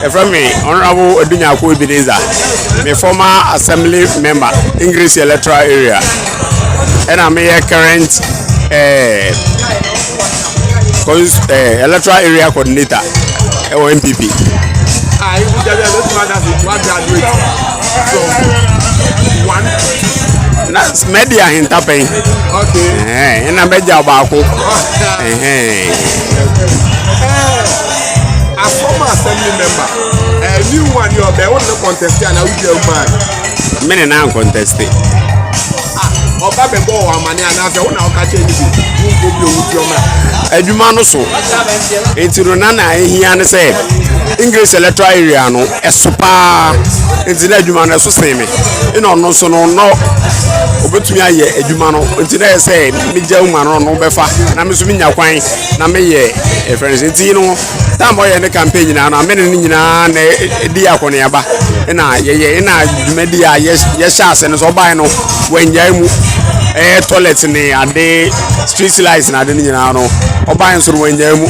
From me, Honorable Akuapem, my former assembly member, Nyiresi electoral area, and I'm a current electoral area coordinator or MPP. I would have graduate from one. That's media in tapping. Okay. And I'm a job. A former assembly member, a new one, you're the only contestant, and I would be a man. Many now contested. Akuapem or money, and I don't know how to change it. A Jumano so. It's Runana, he and said, English electoral area, no, a super. It's the Jumano so same. You know, no, so no. But me, a Jumano, until I say, Mijamano, no befa, and I'm assuming your coin, Name, a friend, you know. That boy in the campaign now, I'm in Diakoniaba, and I, media, yes, and so by no, when you toilets in the street lights and I didn't know, or buying some when you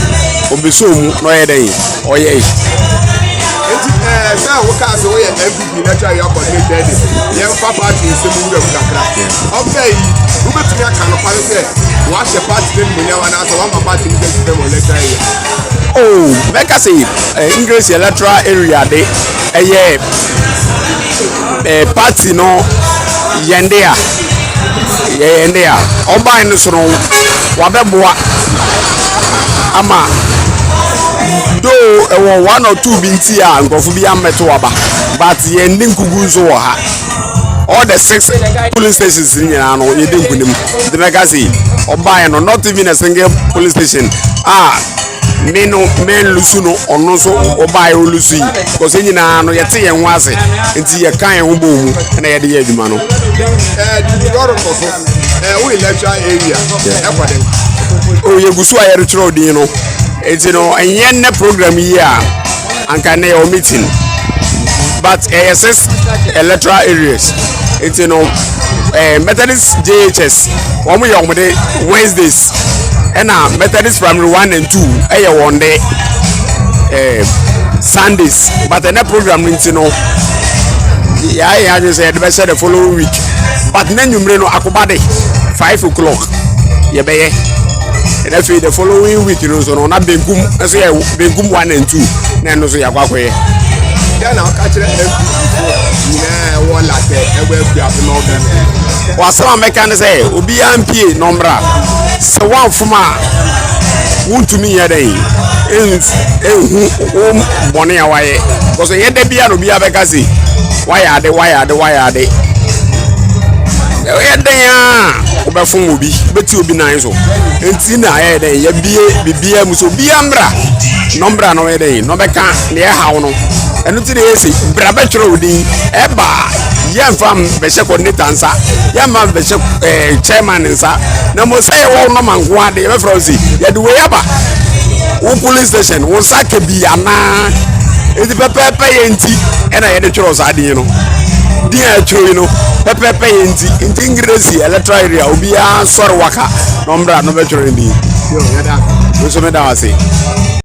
will be soon, no day, or ye. Now, what kind of way every natural opportunity? Young papa is the mood of Dakar. Okay, who bet me a can of fire? Watch the party when you want to one party against them electoral. Oh, make us say, Nyiresi electoral area, they a party no Yendea. Yendea. Oba in the snow, Wabeboa Ama. Though one or two bintia and Gofubia Metuaba, but Yending Kuguzoha. All the 6 police stations in Yano, you didn't put them. The magazine, or buy no, not even a single police station. Men Lusuno or no so or buy Lucy, because any no yet and was it until you can't boom and I had the Edmano. We electoral area. Oh, you go so I retro, you know. It's a yen program here and can meeting. But ASS electoral areas, it's Methodist JHS, one way on Wednesdays. And Methodist primary 1 and 2, one day Sundays, but the program means I just said the following week. But then you know Akubade 5 o'clock. Yeah, baby. And I feel the following week, so not Bengum, I say Bengum 1 and 2. Then also Yakway. Then I'll catch it. One Larteh, was some mechanics say, Ubi Nombra. So one from won't to me a day. Bonnie away. Because I had the piano be a vacancy. Why are they? They are Ubafum will be, but you'll be nice. And Tina, be a muso be ambra. Nombra no day, no beca near Hauno. And today, Brabetro Eba. Young from Bishop Nitansa, young man Bishop chairman and sa. No more say all no man one day frozy. Yet we ever. Police station was like a biana. It's Pepe Payenti and I had a choice idea. Dear Chuino, Pepe Payenti, in Nyiresi electoral area, Ubia Sorwaka, Nombra, no better in the.